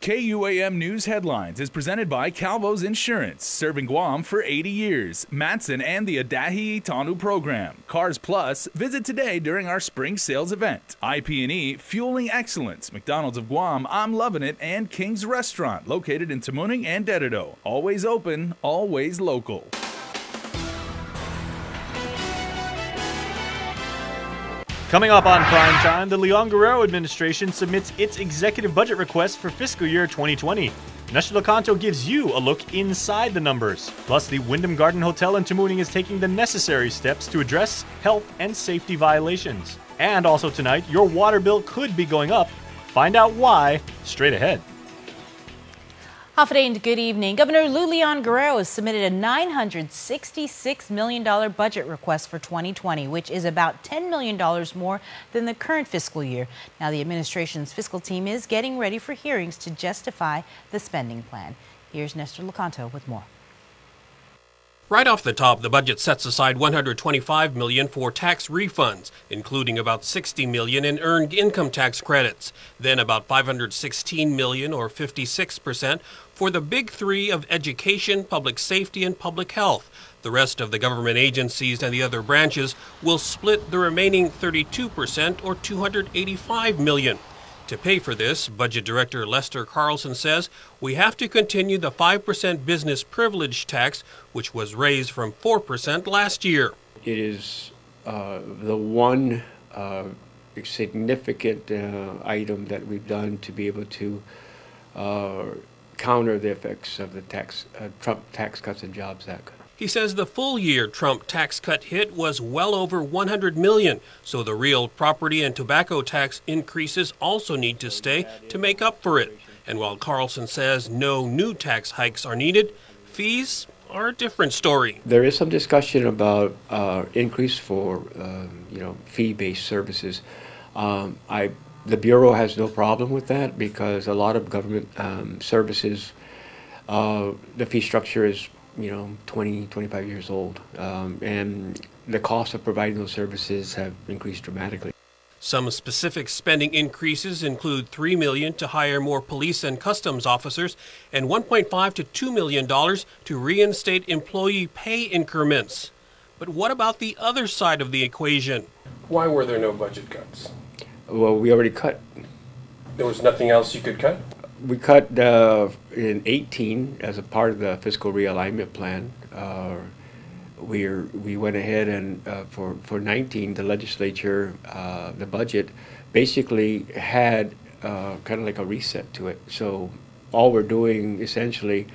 KUAM News Headlines is presented by Calvo's Insurance, serving Guam for 80 years. Matson and the Adahi Tanu program. Cars Plus, visit today during our spring sales event. IP&E, fueling excellence. McDonald's of Guam, I'm loving it, and King's Restaurant, located in Tamuning and Dededo. Always open, always local. Coming up on Prime Time, the Leon Guerrero administration submits its executive budget request for fiscal year 2020. Nestor Lecanto gives you a look inside the numbers. Plus, the Wyndham Garden Hotel in Tamuning is taking the necessary steps to address health and safety violations. And also tonight, your water bill could be going up. Find out why straight ahead. Half a day and good evening. Governor Leon Guerrero has submitted a $966 million budget request for 2020, which is about $10 million more than the current fiscal year. Now, the administration's fiscal team is getting ready for hearings to justify the spending plan. Here's Nestor Lecanto with more. Right off the top, the budget sets aside $125 million for tax refunds, including about $60 million in earned income tax credits, then about $516 million, or 56%, for the big three of education, public safety, and public health. The rest of the government agencies and the other branches will split the remaining 32%, or $285 million. To pay for this, Budget Director Lester Carlson says we have to continue the 5% business privilege tax, which was raised from 4% last year. It is the one significant item that we've done to be able to counter the effects of the Trump Tax Cuts and Jobs Act. He says the full-year Trump tax cut hit was well over $100 million, so the real property and tobacco tax increases also need to stay to make up for it. And while Carlson says no new tax hikes are needed, fees are a different story. There is some discussion about increase for fee-based services. The Bureau has no problem with that because a lot of government services, the fee structure is 20, 25 years old, and the cost of providing those services have increased dramatically. Some specific spending increases include $3 million to hire more police and customs officers and $1.5 to $2 million to reinstate employee pay increments. But what about the other side of the equation? Why were there no budget cuts? Well, we already cut. There was nothing else you could cut? We cut in 18 as a part of the fiscal realignment plan. We went ahead and for 19, the legislature, the budget basically had kind of like a reset to it. So all we're doing essentially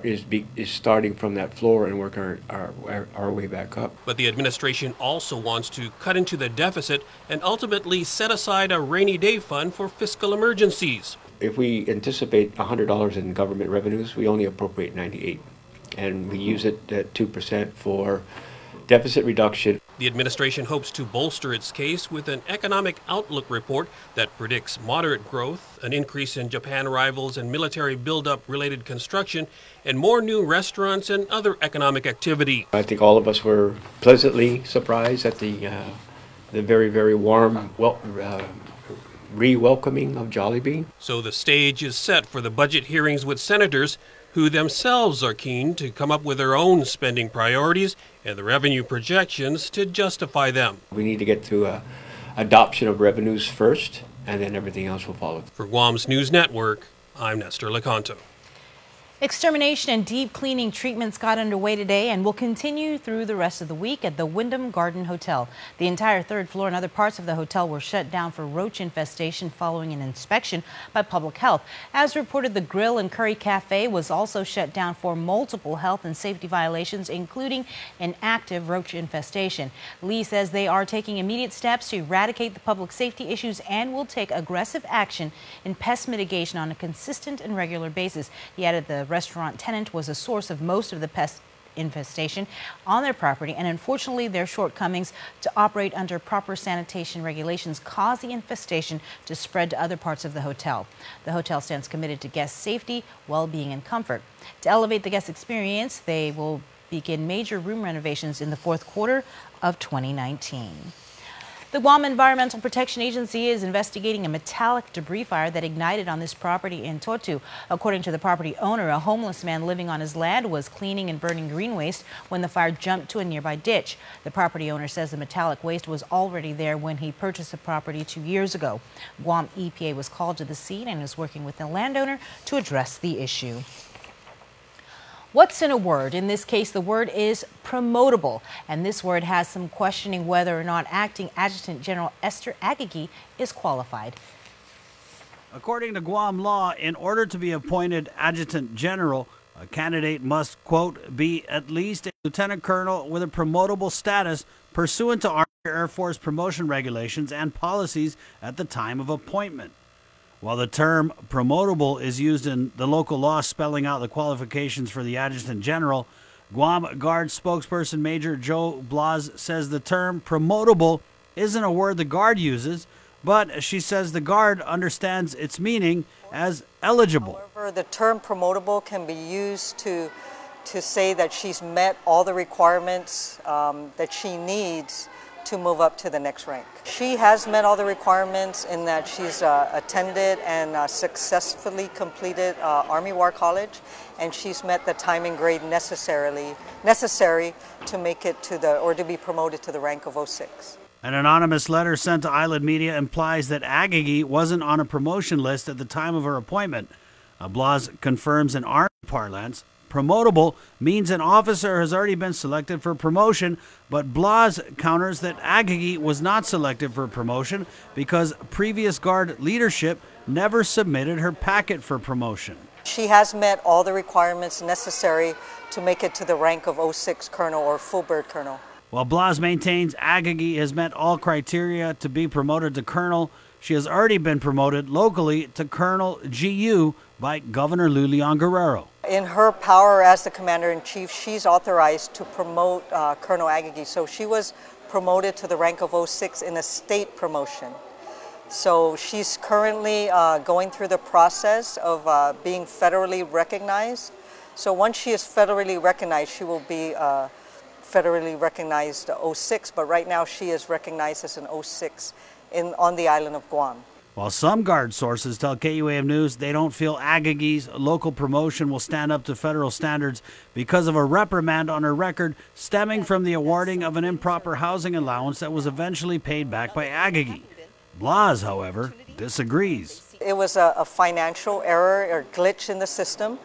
is starting from that floor and working our way back up. But the administration also wants to cut into the deficit and ultimately set aside a rainy day fund for fiscal emergencies. If we anticipate $100 in government revenues, we only appropriate 98, and we use it at 2% for deficit reduction. The administration hopes to bolster its case with an economic outlook report that predicts moderate growth, an increase in Japan arrivals and military buildup related construction, and more new restaurants and other economic activity. I think all of us were pleasantly surprised at the very, very warm re-welcoming of Jollibee. So the stage is set for the budget hearings with senators who themselves are keen to come up with their own spending priorities and the revenue projections to justify them. We need to get through adoption of revenues first, and then everything else will follow. For Guam's News Network, I'm Nestor Lecanto. Extermination and deep cleaning treatments got underway today and will continue through the rest of the week at the Wyndham Garden Hotel. The entire third floor and other parts of the hotel were shut down for roach infestation following an inspection by public health. As reported, the Grill and Curry Cafe was also shut down for multiple health and safety violations, including an active roach infestation. Lee says they are taking immediate steps to eradicate the public safety issues and will take aggressive action in pest mitigation on a consistent and regular basis. He added the restaurant tenant was a source of most of the pest infestation on their property, and unfortunately their shortcomings to operate under proper sanitation regulations caused the infestation to spread to other parts of the hotel. The hotel stands committed to guest safety, well-being, and comfort. To elevate the guest experience, they will begin major room renovations in the fourth quarter of 2019. The Guam Environmental Protection Agency is investigating a metallic debris fire that ignited on this property in Totu. According to the property owner, a homeless man living on his land was cleaning and burning green waste when the fire jumped to a nearby ditch. The property owner says the metallic waste was already there when he purchased the property 2 years ago. Guam EPA was called to the scene and is working with the landowner to address the issue. What's in a word? In this case, the word is promotable, and this word has some questioning whether or not Acting Adjutant General Esther Agagi is qualified. According to Guam law, in order to be appointed Adjutant General, a candidate must, quote, be at least a lieutenant colonel with a promotable status pursuant to Army Air Force promotion regulations and policies at the time of appointment. While the term promotable is used in the local law spelling out the qualifications for the Adjutant General, Guam Guard spokesperson Major Joe Blas says the term promotable isn't a word the Guard uses, but she says the Guard understands its meaning as eligible. However, the term promotable can be used to say that she's met all the requirements that she needs to move up to the next rank. She has met all the requirements in that she's attended and successfully completed Army War College, and she's met the time and grade necessary to make it to be promoted to the rank of 06. An anonymous letter sent to Island Media implies that Agagi wasn't on a promotion list at the time of her appointment. Blas confirms in Army parlance, promotable means an officer has already been selected for promotion, but Blas counters that Agagi was not selected for promotion because previous Guard leadership never submitted her packet for promotion. She has met all the requirements necessary to make it to the rank of 06 Colonel or Full Bird Colonel. While Blas maintains Agagi has met all criteria to be promoted to Colonel, she has already been promoted locally to Colonel GU by Governor Leon Guerrero. In her power as the Commander-in-Chief, she's authorized to promote Colonel Agagi. So she was promoted to the rank of 06 in a state promotion. So she's currently going through the process of being federally recognized. So once she is federally recognized, she will be federally recognized 06, but right now she is recognized as an 06 on the island of Guam. While some Guard sources tell KUAM News they don't feel Agagi's local promotion will stand up to federal standards because of a reprimand on her record stemming from the awarding of an improper housing allowance that was eventually paid back by Agagi. Blas, however, disagrees. It was a financial error or glitch in the system,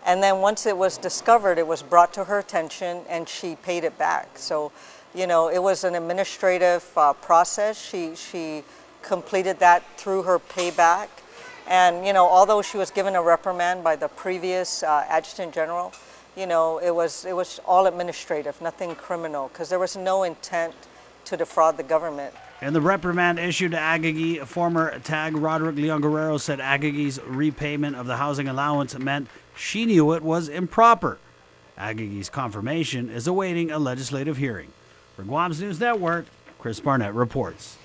and then once it was discovered, it was brought to her attention and she paid it back. So, you know, it was an administrative process. She completed that through her payback, and you know, although she was given a reprimand by the previous Adjutant General, you know, it was all administrative, nothing criminal, because there was no intent to defraud the government. In the reprimand issued to Agagi, former TAG Roderick Leon Guerrero said Agagi's repayment of the housing allowance meant she knew it was improper. Agagi's confirmation is awaiting a legislative hearing. For Guam's News Network, Chris Barnett reports.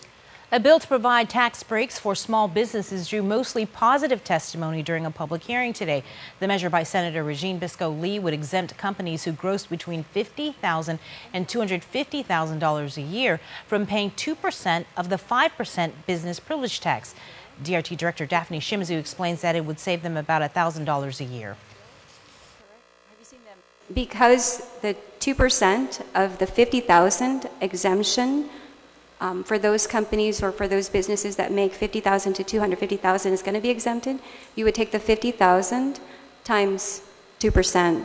A bill to provide tax breaks for small businesses drew mostly positive testimony during a public hearing today. The measure by Senator Regine Bisco-Lee would exempt companies who grossed between $50,000 and $250,000 a year from paying 2% of the 5% business privilege tax. DRT Director Daphne Shimizu explains that it would save them about $1,000 a year. Because the 2% of the $50,000 exemption for those companies or for those businesses that make $50,000 to $250,000 is going to be exempted, you would take the $50,000 times 2%.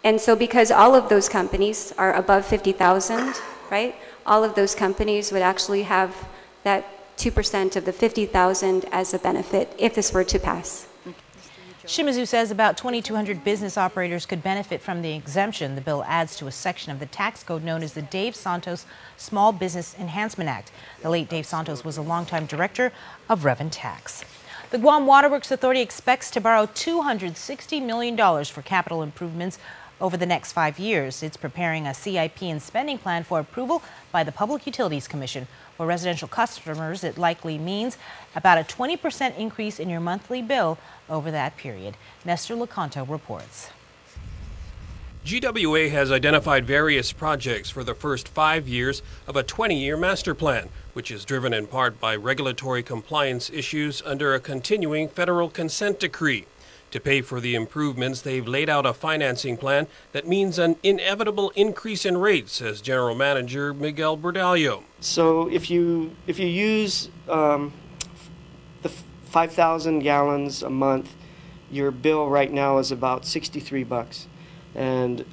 And so because all of those companies are above $50,000, right, all of those companies would actually have that 2% of the $50,000 as a benefit if this were to pass. Shimizu says about 2,200 business operators could benefit from the exemption. The bill adds to a section of the tax code known as the Dave Santos Small Business Enhancement Act. The late Dave Santos was a longtime director of Rev and Tax. The Guam Waterworks Authority expects to borrow $260 million for capital improvements over the next 5 years. It's preparing a CIP and spending plan for approval by the Public Utilities Commission. For residential customers, it likely means about a 20% increase in your monthly bill over that period. Nestor Lecanto reports. GWA has identified various projects for the first 5 years of a 20-year master plan, which is driven in part by regulatory compliance issues under a continuing federal consent decree. To pay for the improvements, they've laid out a financing plan that means an inevitable increase in rates, says General Manager Miguel Bordallo. So if you use the 5,000 gallons a month, your bill right now is about $63. And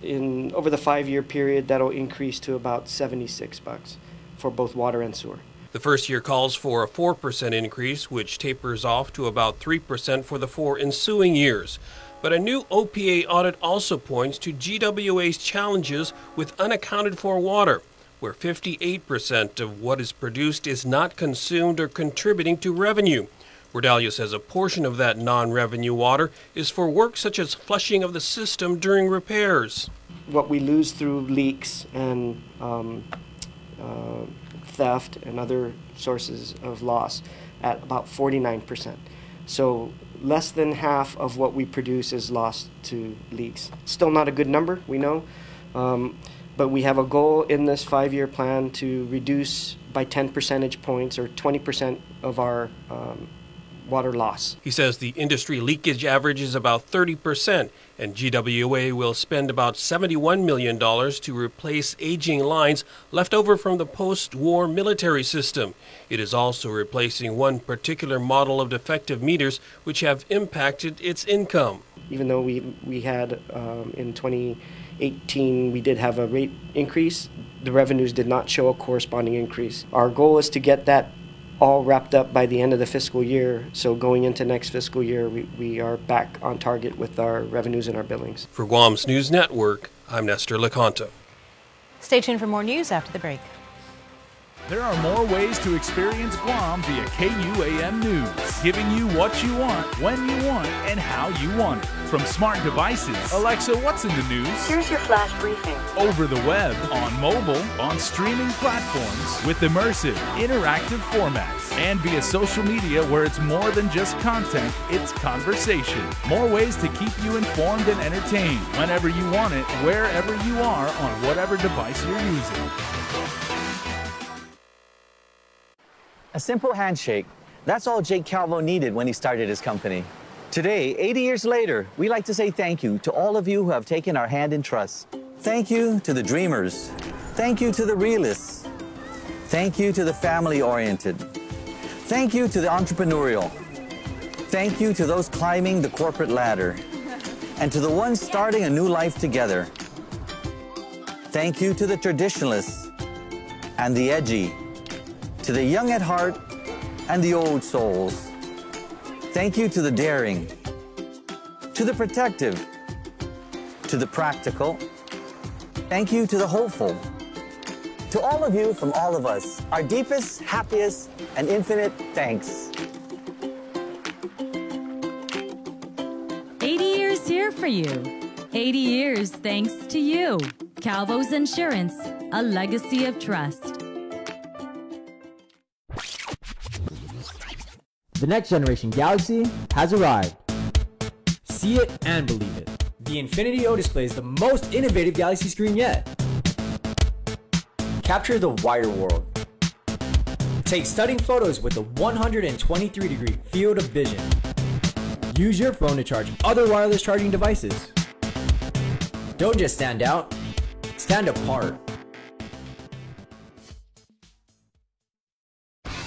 over the 5-year period, that'll increase to about $76 for both water and sewer. The first year calls for a 4% increase, which tapers off to about 3% for the 4 ensuing years. But a new OPA audit also points to GWA's challenges with unaccounted for water, where 58% of what is produced is not consumed or contributing to revenue. Bordallo says a portion of that non-revenue water is for work such as flushing of the system during repairs. What we lose through leaks and theft and other sources of loss at about 49%. So less than half of what we produce is lost to leaks. Still not a good number, we know, but we have a goal in this 5-year plan to reduce by 10 percentage points or 20% of our water loss. He says the industry leakage average is about 30%, and GWA will spend about $71 million to replace aging lines left over from the post-war military system. It is also replacing one particular model of defective meters which have impacted its income. Even though we had in 2018 we did have a rate increase, the revenues did not show a corresponding increase. Our goal is to get that all wrapped up by the end of the fiscal year. So going into next fiscal year, we are back on target with our revenues and our billings. For Guam's News Network, I'm Nestor Lecanto. Stay tuned for more news after the break. There are more ways to experience Guam via KUAM News, giving you what you want, when you want, and how you want it. From smart devices, Alexa, what's in the news? Here's your flash briefing. Over the web, on mobile, on streaming platforms, with immersive, interactive formats, and via social media where it's more than just content, it's conversation. More ways to keep you informed and entertained whenever you want it, wherever you are, on whatever device you're using. A simple handshake. That's all Jake Calvo needed when he started his company. Today, 80 years later, we like to say thank you to all of you who have taken our hand in trust. Thank you to the dreamers. Thank you to the realists. Thank you to the family-oriented. Thank you to the entrepreneurial. Thank you to those climbing the corporate ladder. And to the ones starting a new life together. Thank you to the traditionalists and the edgy. To the young at heart and the old souls. Thank you to the daring, to the protective, to the practical. Thank you to the hopeful. To all of you from all of us, our deepest, happiest, and infinite thanks. 80 years here for you. 80 years thanks to you. Calvo's Insurance, a legacy of trust. The next generation Galaxy has arrived. See it and believe it. The Infinity O displays the most innovative Galaxy screen yet. Capture the wider world. Take stunning photos with a 123-degree field of vision. Use your phone to charge other wireless charging devices. Don't just stand out, stand apart.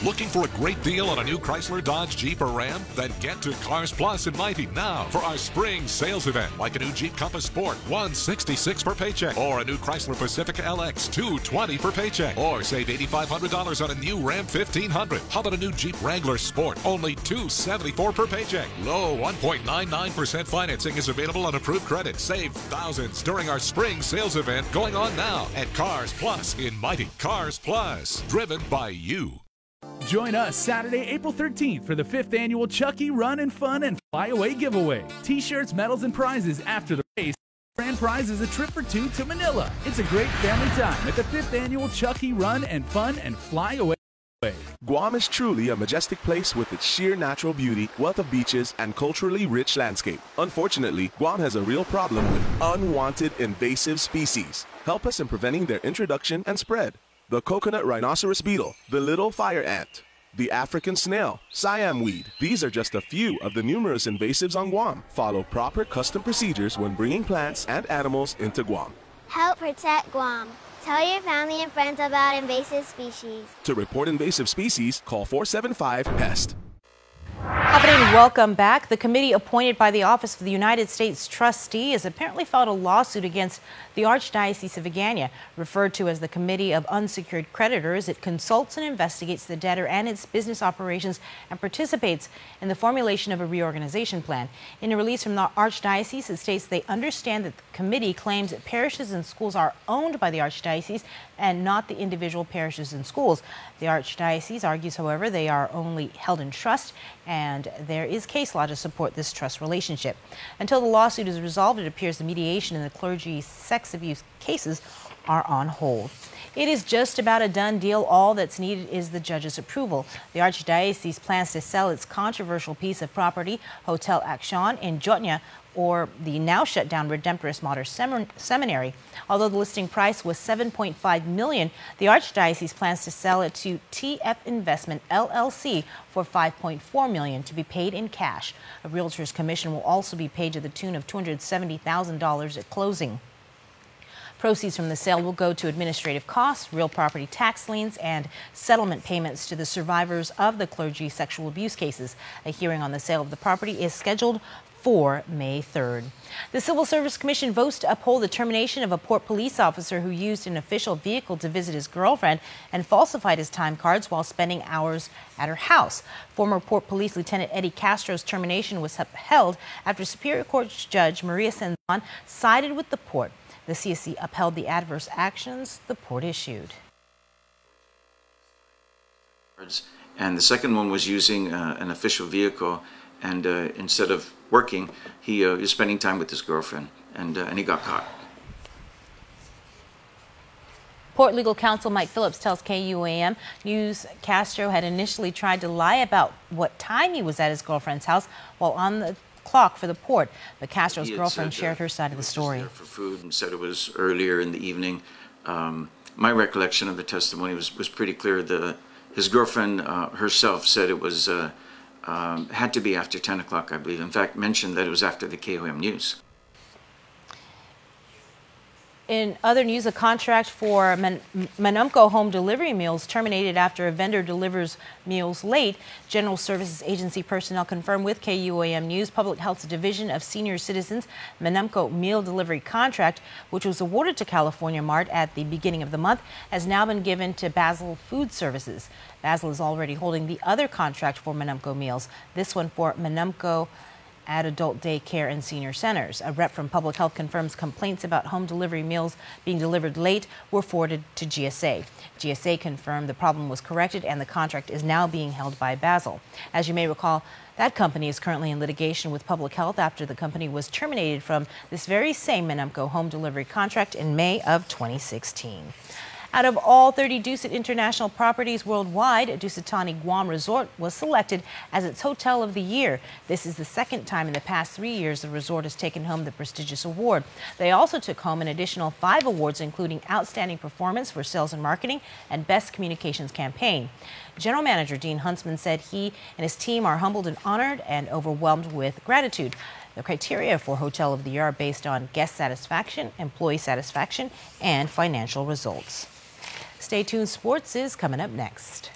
Looking for a great deal on a new Chrysler, Dodge, Jeep, or Ram? Then get to Cars Plus in Mighty now for our spring sales event. Like a new Jeep Compass Sport, $166 per paycheck. Or a new Chrysler Pacifica LX, $220 per paycheck. Or save $8,500 on a new Ram 1500. How about a new Jeep Wrangler Sport? Only $274 per paycheck. Low 1.99% financing is available on approved credit. Save thousands during our spring sales event going on now at Cars Plus in Mighty. Cars Plus, driven by you. Join us Saturday, April 13th for the 5th annual Chucky Run and Fun and Fly Away giveaway. T-shirts, medals, and prizes after the race. Grand prize is a trip for 2 to Manila. It's a great family time at the 5th annual Chucky Run and Fun and Fly Away. Guam is truly a majestic place with its sheer natural beauty, wealth of beaches, and culturally rich landscape. Unfortunately, Guam has a real problem with unwanted invasive species. Help us in preventing their introduction and spread. The coconut rhinoceros beetle, the little fire ant, the African snail, Siam weed. These are just a few of the numerous invasives on Guam. Follow proper custom procedures when bringing plants and animals into Guam. Help protect Guam. Tell your family and friends about invasive species. To report invasive species, call 475-PEST. Happening, welcome back. The committee appointed by the Office of the United States Trustee has apparently filed a lawsuit against the Archdiocese of Agana. Referred to as the Committee of Unsecured Creditors, it consults and investigates the debtor and its business operations and participates in the formulation of a reorganization plan. In a release from the Archdiocese, it states they understand that the committee claims that parishes and schools are owned by the Archdiocese and not the individual parishes and schools. The Archdiocese argues, however, they are only held in trust, and there is case law to support this trust relationship. Until the lawsuit is resolved, it appears the mediation in the clergy sex abuse cases are on hold. It is just about a done deal. All that's needed is the judge's approval. The Archdiocese plans to sell its controversial piece of property, Hotel Action in Jotnya, or the now shut down Redemptorist Mater Seminary. Although the listing price was $7.5 million, the Archdiocese plans to sell it to TF Investment LLC for $5.4 million to be paid in cash. A realtor's commission will also be paid to the tune of $270,000 at closing. Proceeds from the sale will go to administrative costs, real property tax liens, and settlement payments to the survivors of the clergy sexual abuse cases. A hearing on the sale of the property is scheduled for May 3rd. The Civil Service Commission votes to uphold the termination of a Port police officer who used an official vehicle to visit his girlfriend and falsified his time cards while spending hours at her house. Former Port Police Lieutenant Eddie Castro's termination was upheld after Superior Court Judge Maria Senzon sided with the Port. The CSC upheld the adverse actions the Port issued. And the second one was using an official vehicle, and instead of working, he was spending time with his girlfriend, and he got caught. Port Legal Counsel Mike Phillips tells KUAM News Castro had initially tried to lie about what time he was at his girlfriend's house while on the clock for the Port, but Castro's girlfriend shared her side of the story. For food and said it was earlier in the evening. My recollection of the testimony was pretty clear. His girlfriend herself said it was had to be after 10 o'clock, I believe. In fact, mentioned that it was after the KUAM news. In other news, a contract for Manumco home delivery meals terminated after a vendor delivers meals late. General Services Agency personnel confirmed with KUAM News Public Health's Division of Senior Citizens Manumco meal delivery contract, which was awarded to California Mart at the beginning of the month, has now been given to Basil Food Services. Basil is already holding the other contract for Manumco meals, this one for Manumco at adult daycare and senior centers. A rep from Public Health confirms complaints about home delivery meals being delivered late were forwarded to GSA. GSA confirmed the problem was corrected and the contract is now being held by Basil. As you may recall, that company is currently in litigation with Public Health after the company was terminated from this very same Manumco home delivery contract in May of 2016. Out of all 30 Dusit International properties worldwide, Dusitani Guam Resort was selected as its Hotel of the Year. This is the second time in the past 3 years the resort has taken home the prestigious award. They also took home an additional 5 awards, including Outstanding Performance for Sales and Marketing and Best Communications Campaign. General Manager Dean Huntsman said he and his team are humbled and honored and overwhelmed with gratitude. The criteria for Hotel of the Year are based on guest satisfaction, employee satisfaction, and financial results. Stay tuned, sports is coming up next.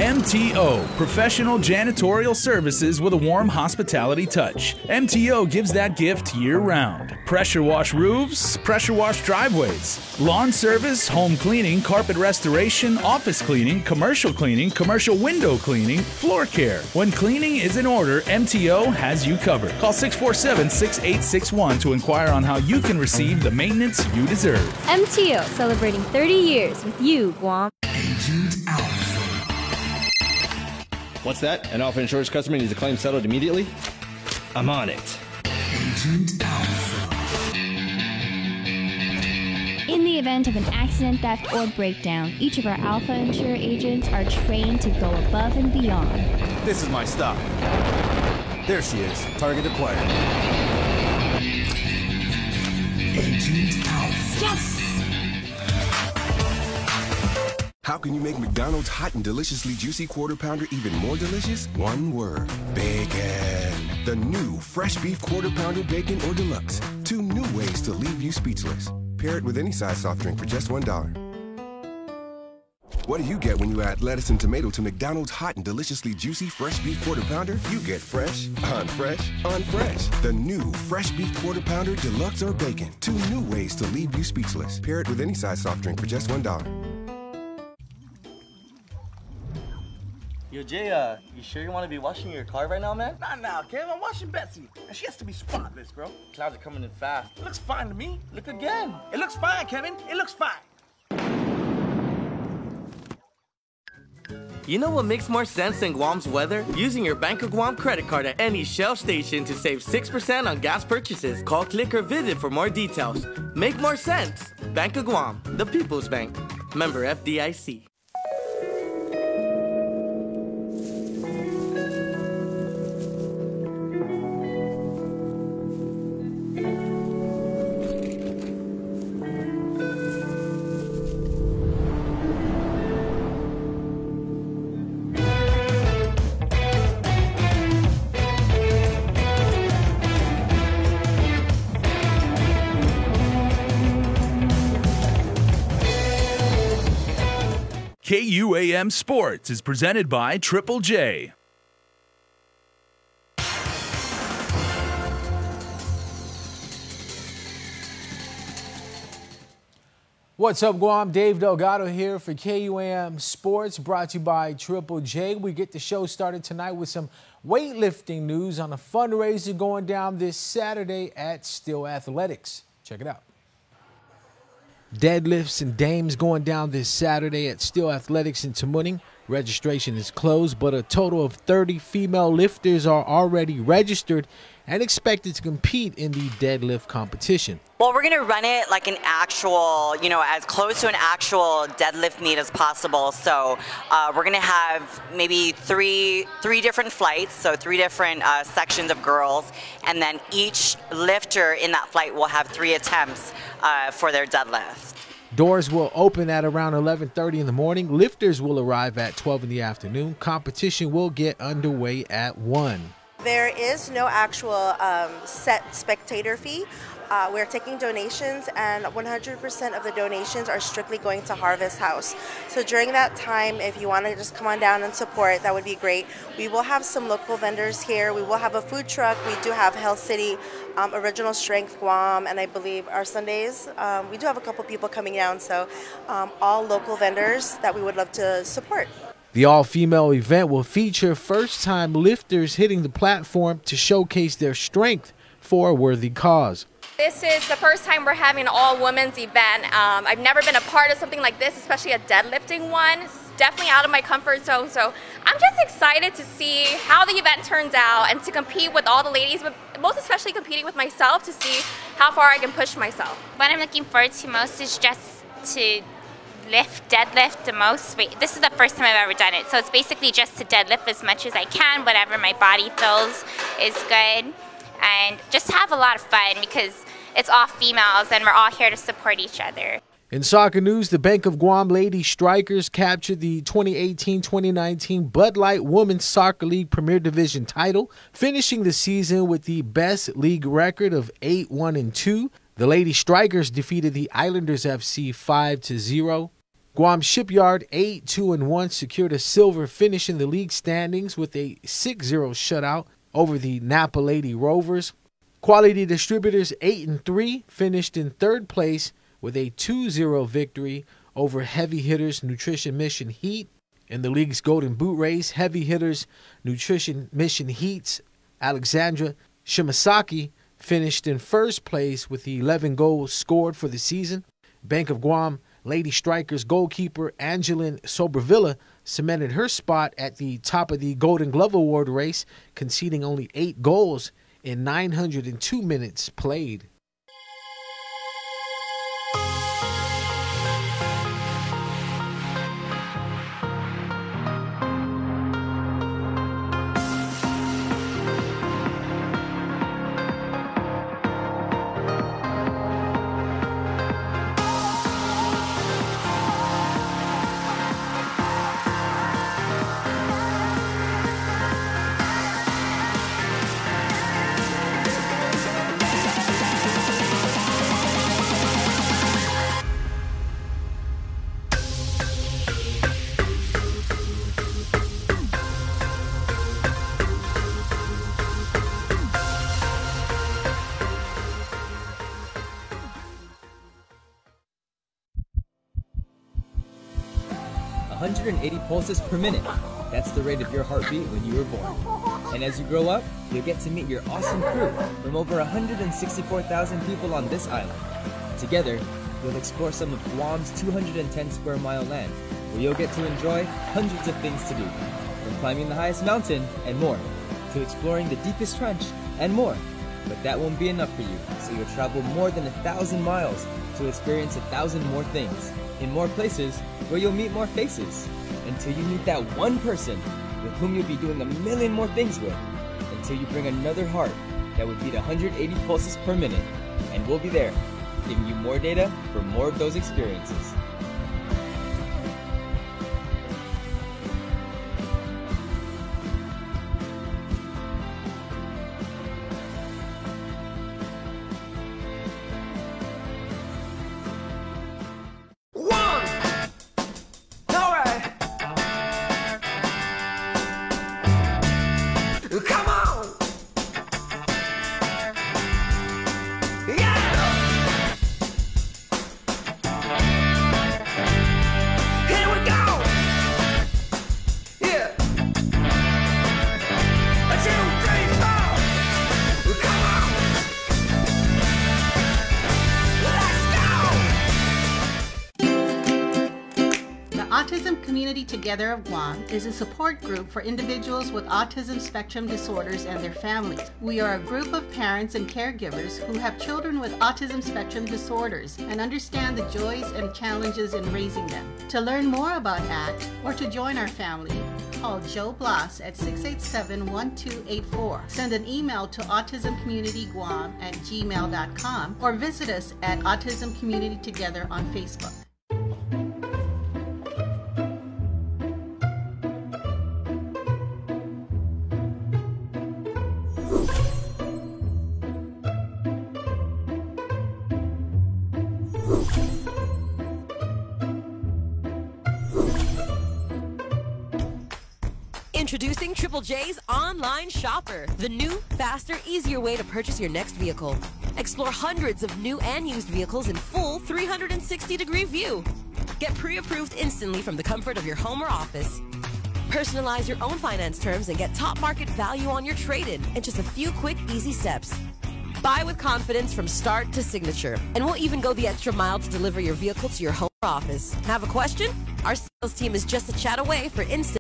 MTO, professional janitorial services with a warm hospitality touch. MTO gives that gift year-round. Pressure wash roofs, pressure wash driveways, lawn service, home cleaning, carpet restoration, office cleaning, commercial window cleaning, floor care. When cleaning is in order, MTO has you covered. Call 647-6861 to inquire on how you can receive the maintenance you deserve. MTO, celebrating 30 years with you, Guam. What's that? An Alpha Insurance customer needs a claim settled immediately? I'm on it. In the event of an accident, theft, or breakdown, each of our Alpha Insure agents are trained to go above and beyond. This is my stop. There she is. Target acquired. Yes! How can you make McDonald's hot and deliciously juicy Quarter Pounder even more delicious? One word: bacon. The new fresh beef Quarter Pounder Bacon or Deluxe. 2 new ways to leave you speechless. Pair it with any size soft drink for just $1. What do you get when you add lettuce and tomato to McDonald's hot and deliciously juicy fresh beef Quarter Pounder? You get fresh on fresh on fresh. The new fresh beef Quarter Pounder Deluxe or Bacon. 2 new ways to leave you speechless. Pair it with any size soft drink for just $1. Yo, Jay, you sure you want to be washing your car right now, man? Not now, Kev. I'm watching Betsy, and she has to be spotless, bro. Clouds are coming in fast. It looks fine to me. Look again. It looks fine, Kevin. It looks fine. You know what makes more sense than Guam's weather? Using your Bank of Guam credit card at any Shell station to save 6% on gas purchases. Call, click, or visit for more details. Make more sense. Bank of Guam, the People's Bank. Member FDIC. KUAM Sports is presented by Triple J. What's up, Guam? Dave Delgado here for KUAM Sports, brought to you by Triple J. We get the show started tonight with some weightlifting news on a fundraiser going down this Saturday at Still Athletics. Check it out. Deadlifts and dames going down this Saturday at Still Athletics in Tamuning. Registration is closed, but a total of 30 female lifters are already registered and expected to compete in the deadlift competition. Well, we're going to run it like an actual, as close to an actual deadlift meet as possible. So we're going to have maybe three different flights, so 3 different sections of girls, and then each lifter in that flight will have 3 attempts for their deadlift. Doors will open at around 11:30 in the morning. Lifters will arrive at 12 in the afternoon. Competition will get underway at 1. There is no actual set spectator fee. We're taking donations, and 100% of the donations are strictly going to Harvest House. So during that time, if you want to just come on down and support, that would be great. We will have some local vendors here. We will have a food truck. We do have Hell City, Original Strength Guam, and I believe our Sundays. We do have a couple people coming down, so all local vendors that we would love to support. The all-female event will feature first-time lifters hitting the platform to showcase their strength for a worthy cause. This is the first time we're having an all-women's event. I've never been a part of something like this, especially a deadlifting one. It's definitely out of my comfort zone, so I'm just excited to see how the event turns out and to compete with all the ladies, but most especially competing with myself to see how far I can push myself. What I'm looking forward to most is just to deadlift the most weight. This is the first time I've ever done it, so it's basically just to deadlift as much as I can, whatever my body feels is good, and just have a lot of fun because it's all females and we're all here to support each other. In soccer news, the Bank of Guam Lady Strikers captured the 2018-2019 Bud Light Women's Soccer League Premier Division title, finishing the season with the best league record of 8-1-2. The Lady Strikers defeated the Islanders FC 5-0. Guam Shipyard 8-2-1 secured a silver finish in the league standings with a 6-0 shutout over the Napa Lady Rovers. Quality Distributors 8-3 finished in third place with a 2-0 victory over Heavy Hitters Nutrition Mission Heat. In the league's Golden Boot race, Heavy Hitters Nutrition Mission Heat's Alexandra Shimasaki finished in first place with 11 goals scored for the season. Bank of Guam Lady Strikers goalkeeper Angeline Sobrevilla cemented her spot at the top of the Golden Glove Award race, conceding only 8 goals in 902 minutes played. Pulses per minute. That's the rate of your heartbeat when you were born. And as you grow up, you'll get to meet your awesome crew from over 164,000 people on this island. Together, you'll explore some of Guam's 210 square mile land, where you'll get to enjoy hundreds of things to do, from climbing the highest mountain and more, to exploring the deepest trench and more. But that won't be enough for you, so you'll travel more than 1,000 miles to experience 1,000 more things, in more places where you'll meet more faces, until you meet that one person with whom you'll be doing 1,000,000 more things with, until you bring another heart that would beat 180 pulses per minute, and we'll be there, giving you more data for more of those experiences. Autism Community Together of Guam is a support group for individuals with autism spectrum disorders and their families. We are a group of parents and caregivers who have children with autism spectrum disorders and understand the joys and challenges in raising them. To learn more about ACT or to join our family, call Joe Bloss at 687-1284. Send an email to autismcommunityguam@gmail.com or visit us at Autism Community Together on Facebook. Introducing Triple J's Online Shopper, the new, faster, easier way to purchase your next vehicle. Explore hundreds of new and used vehicles in full 360-degree view. Get pre-approved instantly from the comfort of your home or office. Personalize your own finance terms and get top market value on your trade-in in just a few quick, easy steps. Buy with confidence from start to signature, and we'll even go the extra mile to deliver your vehicle to your home or office. Have a question? Our sales team is just a chat away for instant